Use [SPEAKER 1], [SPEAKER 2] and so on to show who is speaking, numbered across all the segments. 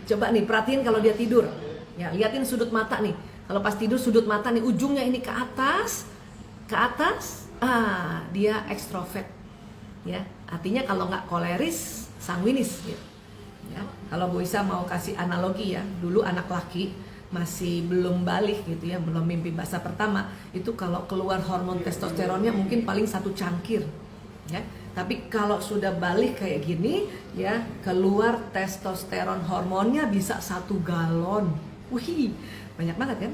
[SPEAKER 1] Coba nih perhatiin kalau dia tidur. Ya, liatin sudut mata nih. Kalau pas tidur sudut mata nih ujungnya ini ke atas, dia ekstrovert. Ya, artinya kalau nggak koleris, sanguinis gitu. Ya, kalau Bu Isa mau kasih analogi ya, dulu anak laki masih belum balik gitu ya, belum mimpi basah pertama, itu kalau keluar hormon testosteronnya mungkin paling 1 cangkir. Ya, tapi kalau sudah balik kayak gini ya, keluar testosteron hormonnya bisa 1 galon. Wih, banyak banget kan?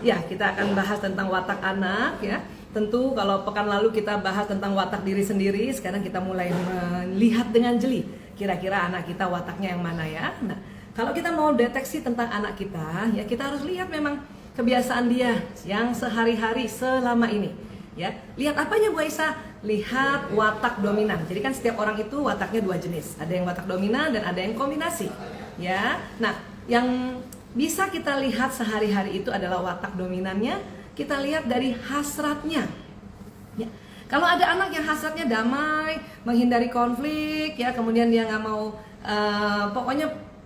[SPEAKER 1] Ya, kita akan bahas tentang watak anak ya. Tentu kalau pekan lalu kita bahas tentang watak diri sendiri, sekarang kita mulai melihat dengan jeli kira-kira anak kita wataknya yang mana ya. Nah, kalau kita mau deteksi tentang anak kita, ya kita harus lihat memang kebiasaan dia yang sehari-hari selama ini. Ya, lihat apanya Bu Aisyah? Lihat watak dominan. Jadi kan setiap orang itu wataknya 2 jenis. Ada yang watak dominan dan ada yang kombinasi. Ya. Nah, yang bisa kita lihat sehari-hari itu adalah watak dominannya. Kita lihat dari hasratnya. Ya. Kalau ada anak yang hasratnya damai, menghindari konflik, ya, kemudian dia nggak mau,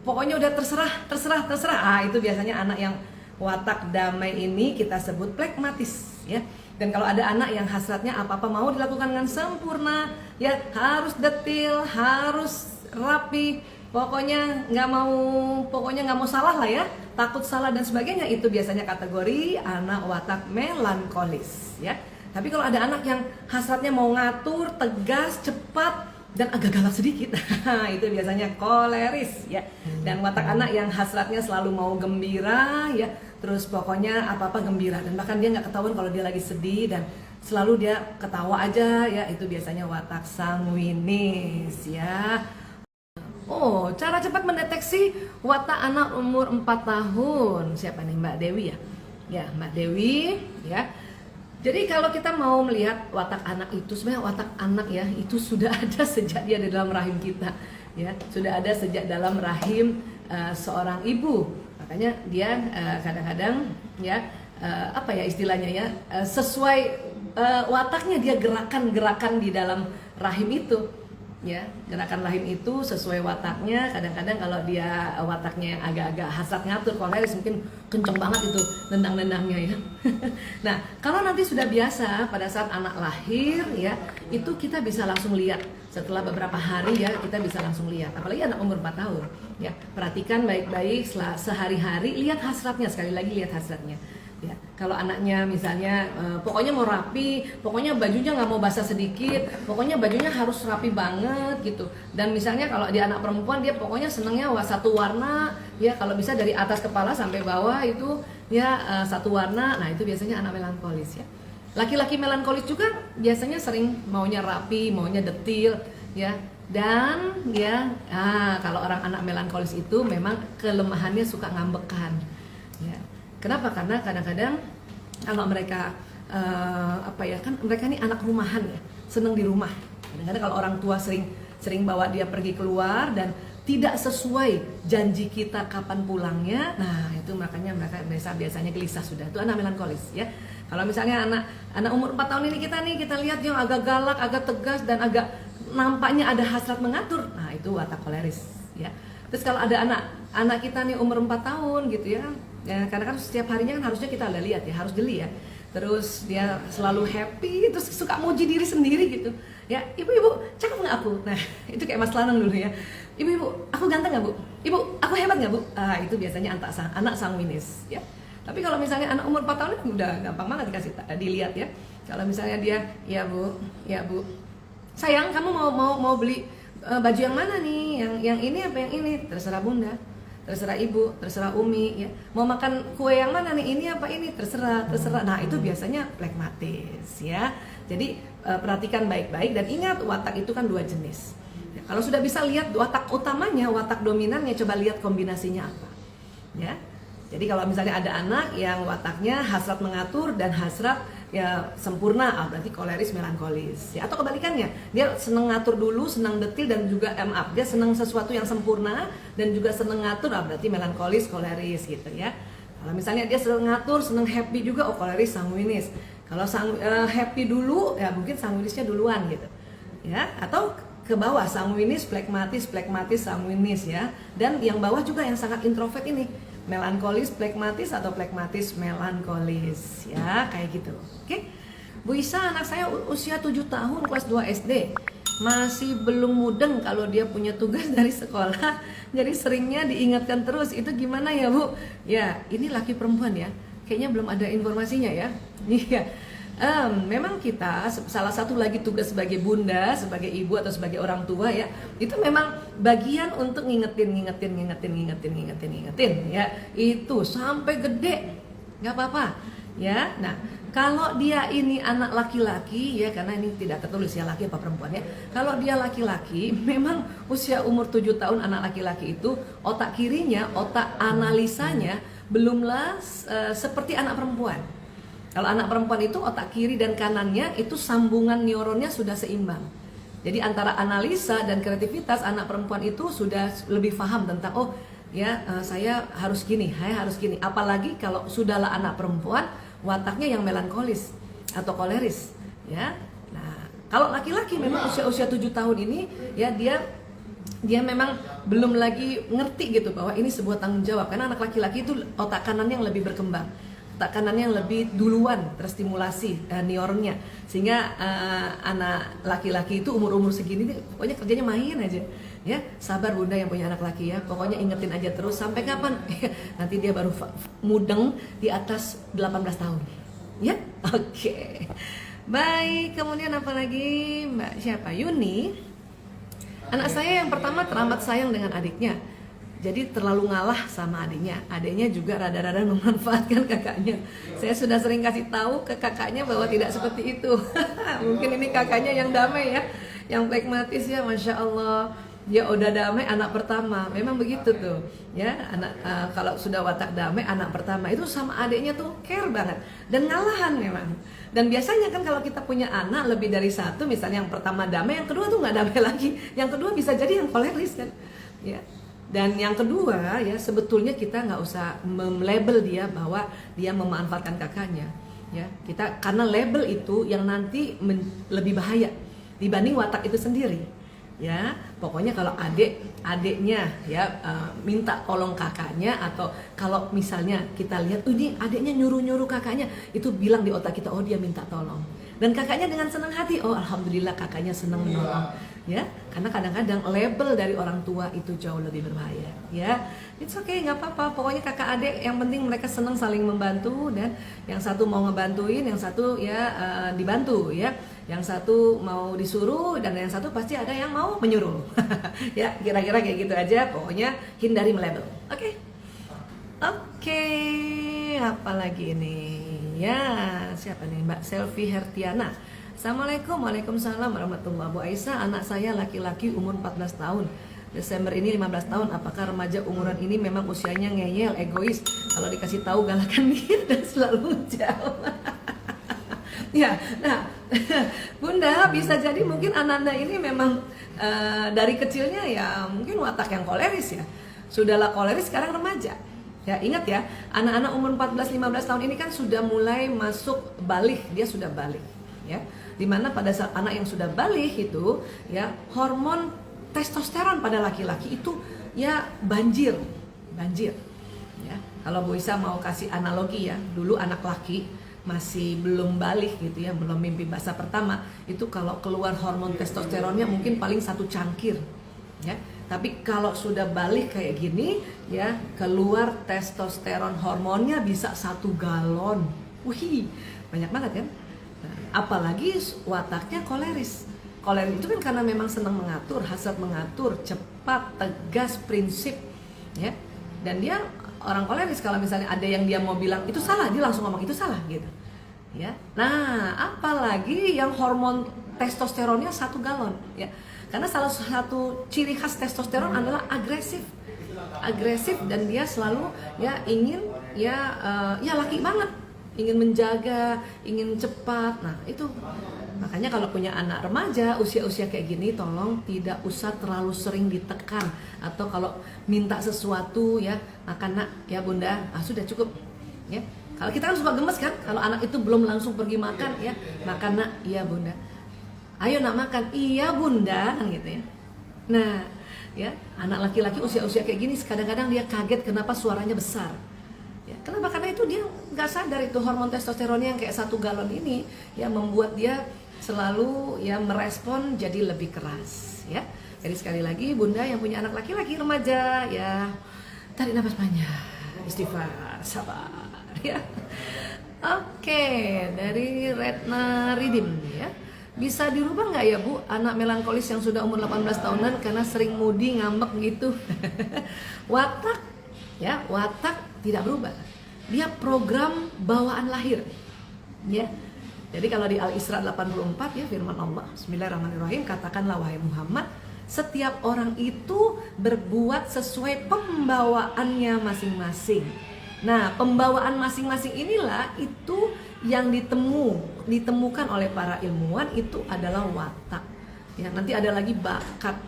[SPEAKER 1] pokoknya udah terserah. Ah, itu biasanya anak yang watak damai ini kita sebut pragmatis, ya. Dan kalau ada anak yang hasratnya apa-apa mau dilakukan dengan sempurna, ya, harus detil, harus rapi, pokoknya nggak mau salah lah ya, takut salah dan sebagainya, itu biasanya kategori anak watak melankolis ya. Tapi kalau ada anak yang hasratnya mau ngatur, tegas, cepat dan agak galak sedikit, itu biasanya koleris ya. Dan watak anak yang hasratnya selalu mau gembira ya, terus pokoknya apa-apa gembira, dan bahkan dia nggak ketahuan kalau dia lagi sedih dan selalu dia ketawa aja ya, itu biasanya watak sanguinis ya. Oh, cara cepat mendeteksi watak anak umur 4 tahun. Siapa nih, Mbak Dewi ya? Ya, Mbak Dewi ya. Jadi kalau kita mau melihat watak anak itu, sebenarnya watak anak ya, itu sudah ada sejak dia di dalam rahim kita ya. Sudah ada sejak dalam rahim seorang ibu. Makanya dia kadang-kadang ya, apa ya istilahnya ya, sesuai wataknya dia gerakan-gerakan di dalam rahim itu. Ya, gerakan rahim itu sesuai wataknya. Kadang-kadang kalau dia wataknya yang agak-agak hasrat ngatur, koleris, mungkin kenceng banget itu nendang-nendangnya ya. Nah, kalau nanti sudah biasa pada saat anak lahir ya, itu kita bisa langsung lihat setelah beberapa hari ya, kita bisa langsung lihat. Apalagi anak umur 4 tahun ya, perhatikan baik-baik sehari-hari, lihat hasratnya, sekali lagi lihat hasratnya. Ya, kalau anaknya misalnya pokoknya mau rapi, pokoknya bajunya nggak mau basah sedikit, pokoknya bajunya harus rapi banget gitu. Dan misalnya kalau dia anak perempuan, dia pokoknya senangnya satu warna ya, kalau bisa dari atas kepala sampai bawah itu ya satu warna. Nah, itu biasanya anak melankolis ya. Laki-laki melankolis juga biasanya sering maunya rapi, maunya detil ya. Dan ya, kalau orang anak melankolis itu memang kelemahannya suka ngambekan ya. Kenapa? Karena kadang-kadang kalau mereka kan mereka ini anak rumahan ya, seneng di rumah. Kadang-kadang kalau orang tua sering bawa dia pergi keluar dan tidak sesuai janji kita kapan pulangnya, nah itu makanya mereka biasanya gelisah sudah. Itu anak melankolis ya. Kalau misalnya anak umur 4 tahun ini kita lihat yang agak galak, agak tegas dan agak nampaknya ada hasrat mengatur, nah itu watak koleris ya. Terus kalau ada anak kita nih umur 4 tahun gitu ya, karena kan setiap harinya kan harusnya kita lihat ya, harus jeli ya. Terus dia selalu happy, terus suka muji diri sendiri gitu. Ya, ibu, cakep nggak aku? Nah, itu kayak Mas Lanang dulu ya. Ibu, aku ganteng nggak Bu? Ibu, aku hebat nggak Bu? Itu biasanya anak sanguinis ya. Tapi kalau misalnya anak umur 4 tahun itu udah gampang banget dilihat ya. Kalau misalnya dia, ya Bu, sayang kamu mau beli baju yang mana nih? Yang ini apa yang ini? Terserah Bunda, terserah Ibu, terserah Umi ya. Mau makan kue yang mana nih? Ini apa ini? Terserah. Nah, itu biasanya pragmatis ya. Jadi perhatikan baik-baik dan ingat watak itu kan 2 jenis. Ya, kalau sudah bisa lihat watak utamanya, watak dominannya, coba lihat kombinasinya apa. Ya. Jadi kalau misalnya ada anak yang wataknya hasrat mengatur dan hasrat ya sempurna, berarti koleris melankolis ya. Atau kebalikannya, dia seneng ngatur dulu, senang detil dan juga dia senang sesuatu yang sempurna dan juga seneng ngatur, berarti melankolis koleris gitu ya. Kalau misalnya dia senang ngatur, senang happy juga, oh koleris sanguinis. Kalau happy dulu, ya mungkin sanguinisnya duluan gitu, ya. Atau ke bawah sanguinis, flekmatis, sanguinis ya. Dan yang bawah juga yang sangat introvert ini, melankolis, flekmatis atau flekmatis melankolis, ya kayak gitu. Oke, Bu Isa, anak saya usia 7 tahun, kelas 2 SD. Masih belum mudeng kalau dia punya tugas dari sekolah, jadi seringnya diingatkan terus. Itu gimana ya Bu? Ya ini laki perempuan ya, kayaknya belum ada informasinya ya. Iya, memang kita salah satu lagi tugas sebagai bunda, sebagai ibu atau sebagai orang tua ya, itu memang bagian untuk ngingetin ya. Itu sampai gede nggak apa-apa ya. Nah, kalau dia ini anak laki-laki ya, karena ini tidak tertulis ya laki apa perempuan ya. Kalau dia laki-laki, memang usia umur 7 tahun anak laki-laki itu otak kirinya, otak analisanya belumlah seperti anak perempuan. Kalau anak perempuan itu otak kiri dan kanannya itu sambungan neuronnya sudah seimbang. Jadi antara analisa dan kreativitas anak perempuan itu sudah lebih paham tentang oh ya saya harus gini, saya harus gini. Apalagi kalau sudahlah anak perempuan, wataknya yang melankolis atau koleris ya. Nah, kalau laki-laki memang usia 7 tahun ini ya dia memang belum lagi ngerti gitu bahwa ini sebuah tanggung jawab, karena anak laki-laki itu otak kanannya yang lebih berkembang, otak kanannya yang lebih duluan terstimulasi neuronnya, sehingga anak laki-laki itu umur-umur segini pokoknya kerjanya main aja ya. Sabar bunda yang punya anak laki ya, pokoknya ingetin aja terus sampai kapan nanti dia baru mudeng di atas 18 tahun ya. Oke. Baik, kemudian apa lagi Mbak siapa? Yuni. Anak saya yang pertama teramat sayang dengan adiknya, jadi terlalu ngalah sama adiknya. Adiknya juga rada-rada memanfaatkan kakaknya. Saya sudah sering kasih tahu ke kakaknya bahwa tidak seperti itu. Mungkin ini kakaknya yang damai ya, yang pragmatis ya, Masya Allah. Dia udah damai anak pertama, memang begitu tuh ya. Anak kalau sudah watak damai anak pertama itu sama adiknya tuh care banget dan ngalahan memang. Dan biasanya kan kalau kita punya anak lebih dari satu, misalnya yang pertama damai, yang kedua tuh nggak damai lagi, yang kedua bisa jadi yang koleris kan ya. Dan yang kedua ya, sebetulnya kita nggak usah melabel dia bahwa dia memanfaatkan kakaknya ya. Kita karena label itu yang nanti lebih bahaya dibanding watak itu sendiri ya. Pokoknya kalau adiknya ya minta tolong kakaknya, atau kalau misalnya kita lihat ini adiknya nyuruh kakaknya, itu bilang di otak kita oh dia minta tolong, dan kakaknya dengan senang hati oh alhamdulillah kakaknya senang menolong ya. Karena kadang-kadang label dari orang tua itu jauh lebih berbahaya ya. It's okay, nggak apa-apa, pokoknya kakak adik yang penting mereka senang saling membantu, dan yang satu mau ngebantuin, yang satu ya dibantu ya, yang satu mau disuruh, dan yang satu pasti ada yang mau menyuruh. Ya kira-kira kayak gitu aja, pokoknya hindari melabel. Oke. Apa lagi ini ya, siapa nih Mbak Selvi Hertiana. Assalamualaikum. Waalaikumsalam warahmatullahi wabarakatuh. Bu Aisyah, anak saya laki-laki umur 14 tahun, Desember ini 15 tahun. Apakah remaja umuran ini memang usianya ngeyel, egois, kalau dikasih tahu galakan dikit dan selalu jauh? Ya, nah bunda bisa jadi mungkin anak-anak ini memang dari kecilnya ya mungkin watak yang koleris ya. Sudahlah koleris, sekarang remaja. Ya ingat ya, anak-anak umur 14-15 tahun ini kan sudah mulai masuk balik, dia sudah balik ya. Dimana pada saat anak yang sudah balik itu ya, hormon testosteron pada laki-laki itu ya banjir ya. Kalau Bu Isa mau kasih analogi ya, dulu anak laki masih belum balik gitu ya, belum mimpi basah pertama, itu kalau keluar hormon testosteronnya mungkin paling 1 cangkir ya. Tapi kalau sudah balik kayak gini ya, keluar testosteron hormonnya bisa 1 galon. Wih, banyak banget kan. Nah, apalagi wataknya koleris. Koleris itu kan karena memang senang mengatur, hasrat mengatur, cepat, tegas, prinsip ya. Dan dia orang koleris, kalau misalnya ada yang dia mau bilang itu salah, dia langsung ngomong itu salah gitu ya. Nah apalagi yang hormon testosteronnya 1 galon ya, karena salah satu ciri khas testosteron adalah agresif, dan dia selalu ya ingin ya laki banget, ingin menjaga, ingin cepat. Nah itu makanya kalau punya anak remaja usia-usia kayak gini, tolong tidak usah terlalu sering ditekan, atau kalau minta sesuatu ya, makan nak ya bunda, sudah cukup ya. Kalau kita kan suka gemes kan, kalau anak itu belum langsung pergi makan, ya, makan nak, iya bunda. Ayo nak makan, iya bunda, kan gitu ya. Nah, ya, anak laki-laki usia-usia kayak gini, kadang-kadang dia kaget kenapa suaranya besar. Ya, kenapa? Karena itu dia nggak sadar itu hormon testosteronnya yang kayak 1 galon ini, ya, membuat dia selalu ya merespon jadi lebih keras, ya. Jadi sekali lagi, bunda yang punya anak laki-laki remaja, ya, tarik nafas panjang, istighfar, sabar. Ya. Oke, dari Retna Ridim ya. Bisa dirubah nggak ya Bu anak melankolis yang sudah umur 18 tahunan karena sering moody ngambek gitu? Watak ya, watak tidak berubah. Dia program bawaan lahir. Ya. Jadi kalau di Al-Isra 84 ya firman Allah, Bismillahirrahmanirrahim, katakanlah wahai Muhammad, setiap orang itu berbuat sesuai pembawaannya masing-masing. Nah, pembawaan masing-masing inilah itu yang ditemukan oleh para ilmuwan, itu adalah watak. Ya, nanti ada lagi bakat.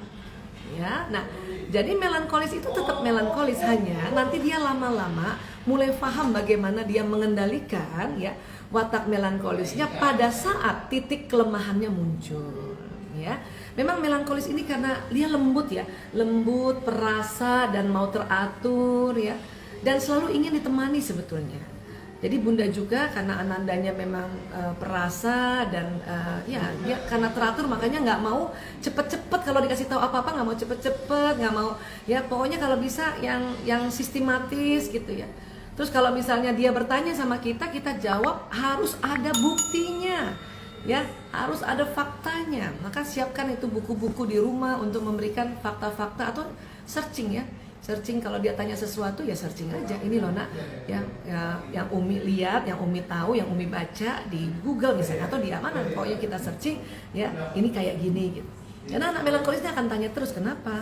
[SPEAKER 1] Ya, nah, jadi melankolis itu tetap melankolis, hanya nanti dia lama-lama mulai paham bagaimana dia mengendalikan ya watak melankolisnya pada saat titik kelemahannya muncul. Ya, memang melankolis ini karena dia lembut ya, lembut, perasa dan mau teratur ya. Dan selalu ingin ditemani sebetulnya. Jadi bunda juga karena anandanya memang perasa dan ya dia karena teratur, makanya nggak mau cepet-cepet kalau dikasih tahu apa-apa, nggak mau cepet-cepet, nggak mau ya pokoknya kalau bisa yang sistematis gitu ya. Terus kalau misalnya dia bertanya sama kita, kita jawab harus ada buktinya, ya harus ada faktanya. Maka siapkan itu buku-buku di rumah untuk memberikan fakta-fakta atau searching ya. Searching, kalau dia tanya sesuatu ya searching aja, ini loh nak yang Umi lihat, yang Umi tahu, yang Umi baca di Google misalnya atau di mana, pokoknya kita searching ya ini kayak gini gitu. Karena anak melankolisnya akan tanya terus kenapa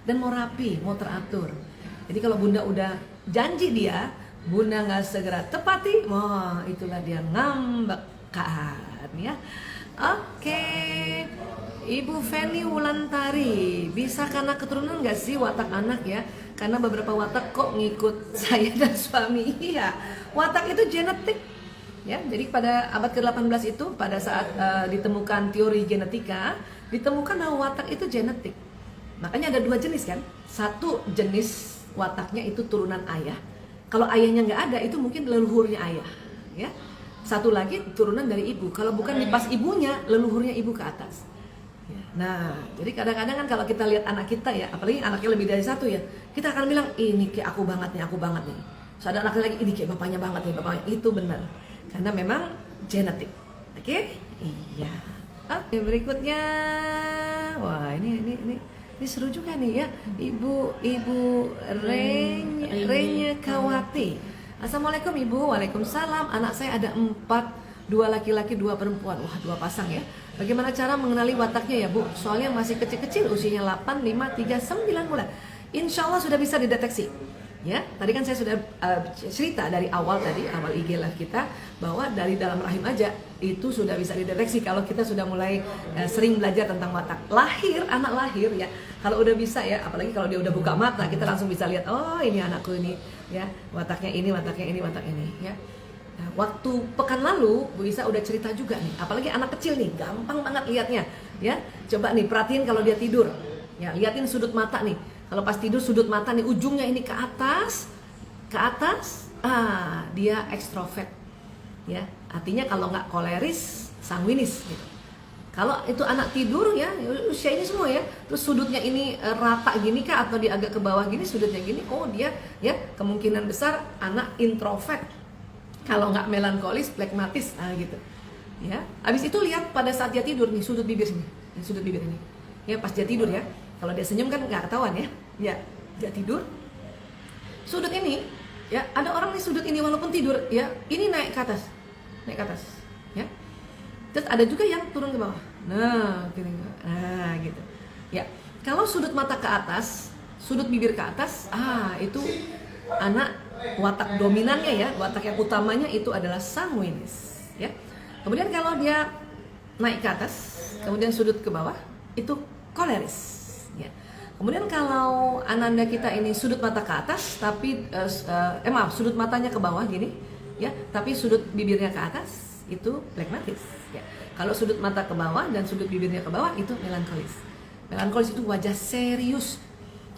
[SPEAKER 1] dan mau rapi, mau teratur. Jadi kalau bunda udah janji dia, bunda nggak segera tepati, wah itulah dia ngambekan ya. Oke. Ibu Feni Wulantari, bisa karena keturunan nggak sih watak anak ya? Karena beberapa watak kok ngikut saya dan suami. Iya, watak itu genetik. Ya, jadi pada abad ke-18 itu pada saat ditemukan teori genetika, ditemukan bahwa watak itu genetik. Makanya ada 2 jenis kan? Satu jenis wataknya itu turunan ayah. Kalau ayahnya nggak ada, itu mungkin leluhurnya ayah. Ya, satu lagi turunan dari ibu. Kalau bukan pas ibunya, leluhurnya ibu ke atas. Nah, jadi kadang-kadang kan kalau kita lihat anak kita ya, apalagi anaknya lebih dari 1 ya, kita akan bilang ini kayak aku banget nih. So, ada anak lagi ini kayak bapaknya banget nih, bapaknya. Itu benar, karena memang genetik. Oke? Iya. Oke, berikutnya, wah ini seru juga nih ya, Ibu Renya Kawati. Assalamualaikum Ibu. Waalaikumsalam. Anak saya ada 4, 2 laki-laki 2 perempuan. Wah, 2 pasang ya. Bagaimana cara mengenali wataknya ya Bu? Soalnya masih kecil-kecil, usianya 8, 5, 3, 9 bulan. Insya Allah sudah bisa dideteksi. Ya, tadi kan saya sudah cerita dari awal IG live kita bahwa dari dalam rahim aja itu sudah bisa dideteksi kalau kita sudah mulai sering belajar tentang watak. Anak lahir ya, kalau udah bisa ya, apalagi kalau dia udah buka mata, kita langsung bisa lihat, oh ini anakku ini, ya wataknya ini ya. Nah, waktu pekan lalu Bu Isa udah cerita juga nih, apalagi anak kecil nih, gampang banget lihatnya, ya. Coba nih perhatiin kalau dia tidur, ya liatin sudut mata nih. Kalau pas tidur sudut mata nih ujungnya ini ke atas, dia ekstrovert, ya. Artinya kalau nggak koleris, sanguinis gitu. Kalau itu anak tidur ya, usia ini semua ya, terus sudutnya ini rata gini kah atau dia agak ke bawah gini, sudutnya gini, oh dia ya kemungkinan besar anak introvert. Kalau nggak melankolis, flekmatis, gitu. Ya, habis itu lihat pada saat dia tidur nih sudut bibir sini, sudut bibir ini. Ya pas dia tidur ya, kalau dia senyum kan nggak ketahuan ya. Ya, dia tidur. Sudut ini, ya ada orang nih sudut ini walaupun tidur, ya ini naik ke atas, ya. Terus ada juga yang turun ke bawah. Nah, gini, gitu. Ya, kalau sudut mata ke atas, sudut bibir ke atas, itu anak watak dominannya ya, watak yang utamanya itu adalah sanguinis ya. Kemudian kalau dia naik ke atas, kemudian sudut ke bawah itu koleris ya. Kemudian kalau ananda kita ini sudut mata ke atas, tapi maaf, sudut matanya ke bawah gini, ya, tapi sudut bibirnya ke atas, itu flegmatis. Ya. Kalau sudut mata ke bawah dan sudut bibirnya ke bawah itu melankolis. Melankolis itu wajah serius,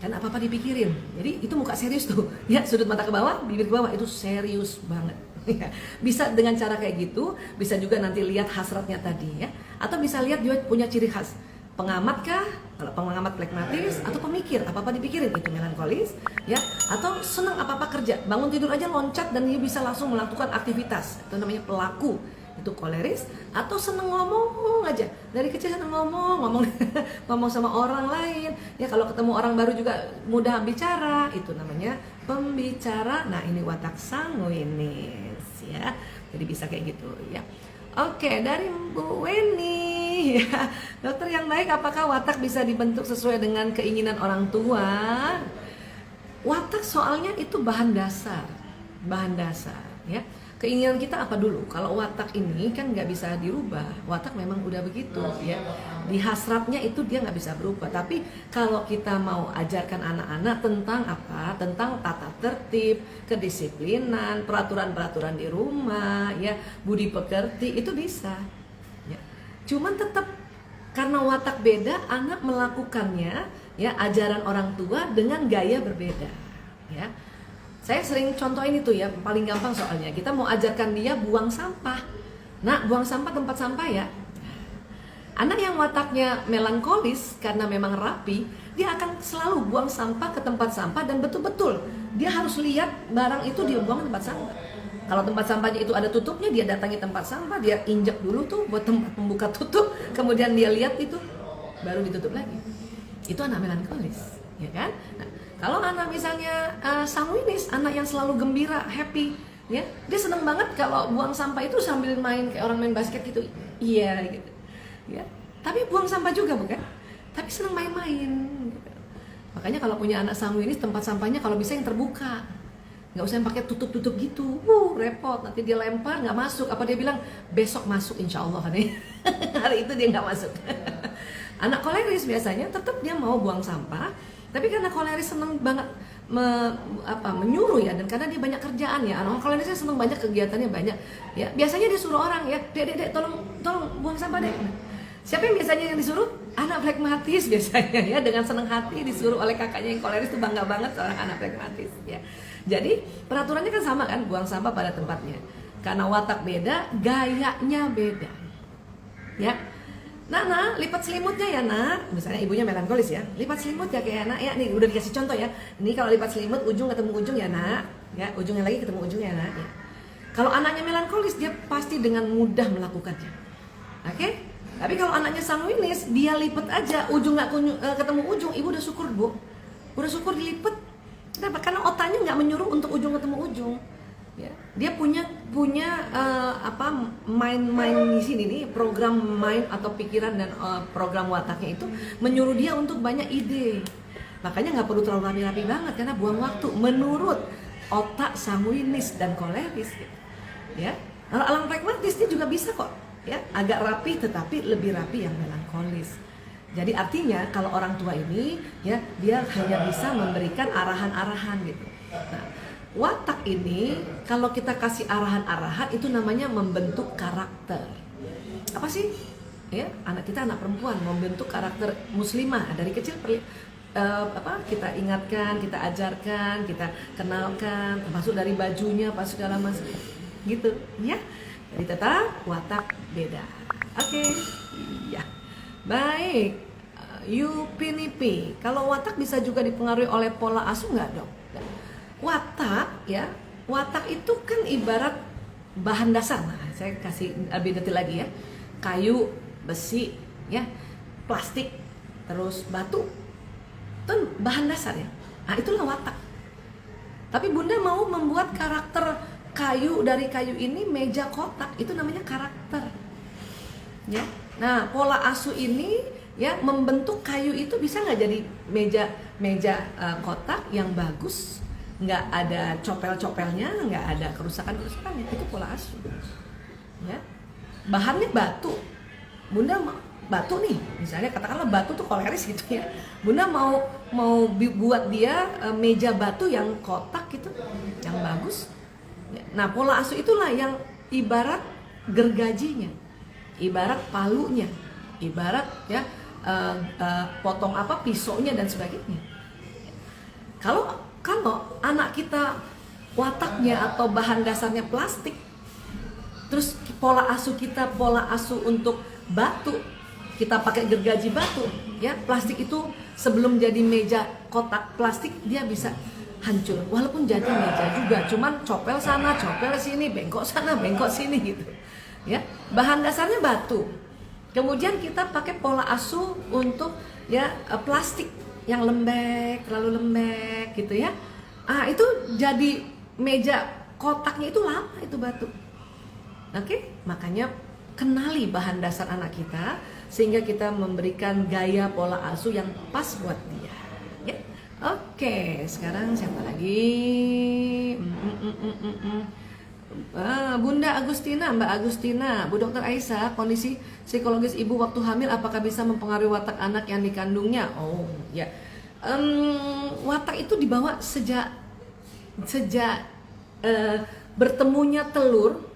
[SPEAKER 1] kan apa-apa dipikirin. Jadi itu muka serius tuh, ya, sudut mata ke bawah, bibir ke bawah itu serius banget. Ya. Bisa dengan cara kayak gitu, bisa juga nanti lihat hasratnya tadi, ya, atau bisa lihat dia punya ciri khas. Pengamat kah? Kalau pengamat flegmatis atau pemikir, apa-apa dipikirin itu melankolis, ya. Atau senang apa-apa kerja, bangun tidur aja loncat dan dia bisa langsung melakukan aktivitas, itu namanya pelaku, itu koleris. Atau senang ngomong aja, dari kecil senang ngomong ngomong sama orang lain, ya. Kalau ketemu orang baru juga mudah bicara, itu namanya pembicara. Nah, ini watak sanguinis, ya. Jadi bisa kayak gitu, ya. Oke, dari Bu Weni, ya. Dokter yang baik, apakah watak bisa dibentuk sesuai dengan keinginan orang tua? Watak soalnya itu bahan dasar, ya. Keinginan kita apa dulu? Kalau watak ini kan nggak bisa dirubah, watak memang udah begitu, ya. Di hasratnya itu dia nggak bisa berubah. Tapi kalau kita mau ajarkan anak-anak tentang apa? Tentang tata tertib, kedisiplinan, peraturan-peraturan di rumah, ya, budi pekerti, itu bisa. Ya. Cuman tetap karena watak beda, anak melakukannya, ya, ajaran orang tua dengan gaya berbeda, ya. Saya sering contohin itu, ya, paling gampang soalnya. Kita mau ajarkan dia buang sampah. Nah, buang sampah tempat sampah, ya. Anak yang wataknya melankolis karena memang rapi, dia akan selalu buang sampah ke tempat sampah dan betul-betul dia harus lihat barang itu dia buang ke tempat sampah. Kalau tempat sampahnya itu ada tutupnya, dia datangi tempat sampah, dia injek dulu tuh buat tempat pembuka tutup, kemudian dia lihat itu, baru ditutup lagi. Itu anak melankolis, ya kan? Nah, kalau anak misalnya sanguinis, anak yang selalu gembira, happy, ya, dia seneng banget kalau buang sampah itu sambil main kayak orang main basket gitu, iya gitu, ya. Tapi buang sampah juga bukan? Tapi seneng main-main. Gitu. Makanya kalau punya anak sanguinis, tempat sampahnya kalau bisa yang terbuka, nggak usah yang pakai tutup-tutup gitu, repot. Nanti dia lempar nggak masuk. Apa dia bilang besok masuk, insya Allah kan ya. Hari itu dia nggak masuk. Anak koleris biasanya tetap dia mau buang sampah. Tapi karena koleris seneng banget menyuruh, ya, dan karena dia banyak kerjaan, ya, anak kolerisnya seneng banyak kegiatannya banyak, ya, biasanya dia suruh orang, ya, dek tolong buang sampah dek. Siapa yang biasanya yang disuruh? Anak flegmatis biasanya, ya, dengan senang hati disuruh oleh kakaknya yang koleris, itu bangga banget seorang anak flegmatis, ya. Jadi peraturannya kan sama kan, buang sampah pada tempatnya. Karena watak beda, gayanya beda, ya. Nah, lipat selimutnya ya, nak. Misalnya ibunya melankolis, ya, lipat selimut ya kayak anak, ya. Nih udah dikasih contoh, ya. Ini kalau lipat selimut ujung ketemu ujung, ya, nak. Ya, ujungnya lagi ketemu ujungnya, nak. Ya. Kalau anaknya melankolis, dia pasti dengan mudah melakukannya. Oke? Tapi kalau anaknya sanguinis, dia lipat aja, ujung nggak ketemu ujung, ibu udah syukur, Bu. Udah syukur dilipet. Kenapa? Karena otaknya nggak menyuruh untuk ujung ketemu ujung. Ya, dia punya main di sini nih, program main atau pikiran dan program wataknya itu menyuruh dia untuk banyak ide. Makanya nggak perlu terlalu rapi-rapi banget karena buang waktu menurut otak sanguinis dan koleris. Ya, kalau alam pragmatis dia juga bisa kok, ya, agak rapi tetapi lebih rapi yang melankolis. Jadi artinya kalau orang tua ini, ya, dia hanya bisa memberikan arahan-arahan gitu. Nah, watak ini kalau kita kasih arahan-arahan itu namanya membentuk karakter. Apa sih? Ya, anak kita anak perempuan membentuk karakter muslimah dari kecil kita ingatkan, kita ajarkan, kita kenalkan, termasuk dari bajunya, pas segala macam gitu, ya. Jadi tetap watak beda. Oke. Iya. Baik. Yupinipi. Kalau watak bisa juga dipengaruhi oleh pola asuh nggak, Dok? Watak, ya, watak itu kan ibarat bahan dasar. Nah, saya kasih lebih detail lagi, ya. Kayu, besi, ya, plastik, terus batu, itu bahan dasar, ya. Nah, itulah watak. Tapi Bunda mau membuat karakter kayu, dari kayu ini meja kotak, itu namanya karakter, ya. Nah, pola asuh ini, ya, membentuk kayu itu bisa nggak jadi meja kotak yang bagus, nggak ada copel-copelnya, nggak ada kerusakan-kerusakannya, itu pola asuh, ya. Bahannya batu, Bunda batu nih, misalnya katakanlah batu tuh koleris gitu ya. Bunda mau buat dia meja batu yang kotak gitu, yang bagus. Nah, pola asuh itulah yang ibarat gergajinya, ibarat palunya, ibarat ya potong pisaunya dan sebagainya. Kalau anak kita wataknya atau bahan dasarnya plastik, terus pola asuh kita pola asuh untuk batu, kita pakai gergaji batu, ya plastik itu sebelum jadi meja kotak plastik dia bisa hancur, walaupun jadi meja juga, cuman copel sana, copel sini, bengkok sana, bengkok sini gitu, ya bahan dasarnya batu. Kemudian kita pakai pola asuh untuk ya plastik yang lembek, terlalu lembek gitu ya. Itu jadi meja kotaknya itu lama itu batu. Oke, makanya kenali bahan dasar anak kita sehingga kita memberikan gaya pola asuh yang pas buat dia. Ya. Oke, sekarang siapa lagi? Bunda Agustina, Mbak Agustina, Bu Dokter Aisyah, kondisi psikologis ibu waktu hamil apakah bisa mempengaruhi watak anak yang dikandungnya? Oh, ya. Watak itu dibawa sejak bertemunya telur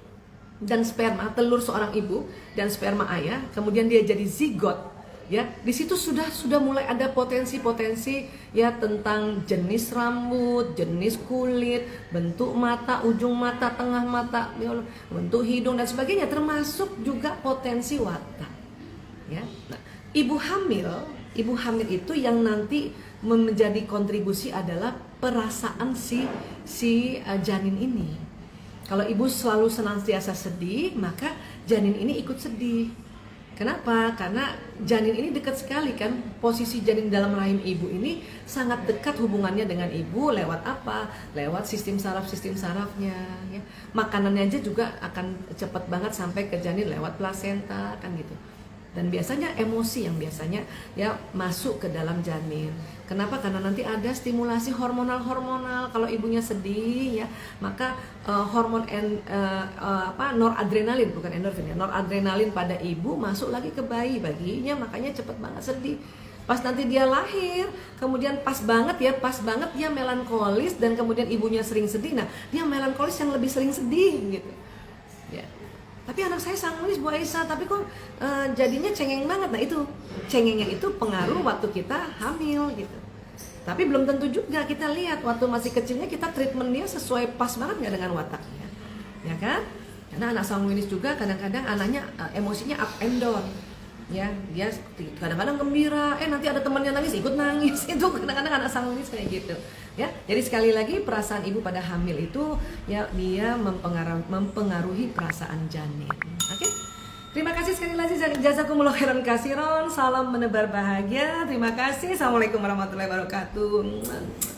[SPEAKER 1] dan sperma, telur seorang ibu dan sperma ayah, kemudian dia jadi zigot, ya. Di situ sudah mulai ada potensi-potensi ya tentang jenis rambut, jenis kulit, bentuk mata, ujung mata, tengah mata, bentuk hidung dan sebagainya, termasuk juga potensi watak, ya. Nah, ibu hamil itu yang nanti menjadi kontribusi adalah perasaan si janin ini. Kalau ibu selalu senantiasa sedih, maka janin ini ikut sedih. Kenapa? Karena janin ini dekat sekali kan, posisi janin dalam rahim ibu ini sangat dekat hubungannya dengan ibu. Lewat apa? Lewat sistem sarafnya. Ya. Makanannya aja juga akan cepat banget sampai ke janin lewat plasenta kan gitu. Dan biasanya emosi yang biasanya ya masuk ke dalam janin. Kenapa? Karena nanti ada stimulasi hormonal kalau ibunya sedih ya, maka hormon noradrenalin, bukan endorfin ya, noradrenalin pada ibu masuk lagi ke bayinya, makanya cepet banget sedih. Pas nanti dia lahir, kemudian pas banget dia melankolis dan kemudian ibunya sering sedih. Nah, dia melankolis yang lebih sering sedih gitu. Ya. Tapi anak saya sanguis Bu Aisyah, tapi kok jadinya cengeng banget. Nah itu cengengnya itu pengaruh waktu kita hamil gitu. Tapi belum tentu juga, kita lihat waktu masih kecilnya kita treatment dia sesuai pas banget nggak dengan wataknya, ya kan? Karena anak sanguinis juga kadang-kadang anaknya emosinya up and down, ya dia kadang-kadang gembira, nanti ada temannya nangis ikut nangis, itu kadang-kadang anak sanguinis kayak gitu. Ya, jadi sekali lagi perasaan ibu pada hamil itu ya dia mempengaruhi perasaan janin. Oke? Terima kasih sekali lagi, jazakumullah khairan katsiran. Salam menebar bahagia. Terima kasih. Assalamualaikum warahmatullahi wabarakatuh.